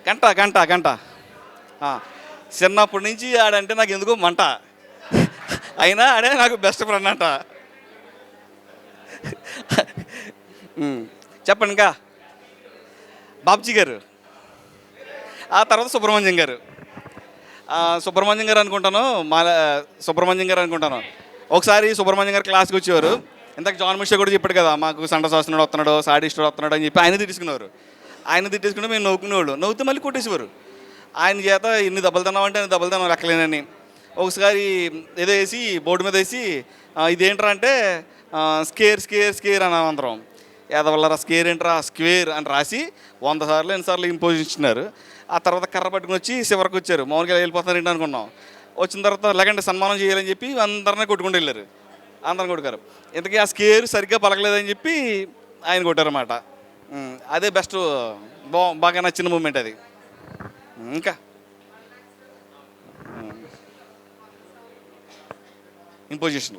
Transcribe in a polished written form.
గంట గంట గంట ఆ, చిన్నప్పటి నుంచి ఆడంటే నాకు ఎందుకో మంట. అయినా ఆడే నాకు బెస్ట్ ఫ్రెండ్ అంట. చెప్పండి ఇంకా. బాబ్జీ గారు, ఆ తర్వాత సుబ్రహ్మణ్యం గారు. సుబ్రహ్మణ్యం గారు అనుకుంటాను, సుబ్రహ్మణ్యం గారు అనుకుంటాను. ఒకసారి సుబ్రహ్మణ్యం గారు క్లాస్కి వచ్చేవారు. ఇంతకు జాన్ మిషా కూడా చెప్పాడు కదా, మాకు సండ శాసనుడు వస్తున్నాడు, సాడిస్టుడు వస్తున్నాడు అని చెప్పి ఆయన తిట్టుకునేవారు. ఆయన తిట్టేసుకుంటే మేము నవ్వుకునేవాళ్ళు, నవ్వుతూ మళ్ళీ కొట్టేసేవారు. ఆయన చేత ఇన్ని దెబ్బలు తిన్నామంటే ఆయన దెబ్బలు తిన్నాం లెక్కలేనని. ఒకసారి ఏదో వేసి బోర్డు మీద వేసి ఇదేంట్రా అంటే స్కేర్ స్కేర్ స్కేర్ అని అందరం. ఎదవల్లరా స్కేర్ ఏంట్రా స్క్వేర్ అని రాసి 100 సార్లు ఎన్నిసార్లు ఇంపోజ్ ఇచ్చినారు. ఆ తర్వాత కర్ర పట్టుకుని వచ్చి చివరికి వచ్చారు. మామూలుగా వెళ్ళిపోతున్నారు ఏంటి అనుకున్నాం. వచ్చిన తర్వాత లేకంటే సన్మానం చేయాలని చెప్పి అందరినీ కొట్టుకుంటూ వెళ్ళారు. అందరం కొట్టుకారు. ఇంతకీ ఆ స్కేర్ సరిగ్గా పలకలేదని చెప్పి ఆయన కొట్టారన్నమాట. అదే బెస్ట్, బాగా నచ్చిన మూమెంట్ అది. ఇంకా ఇంపోజిషన్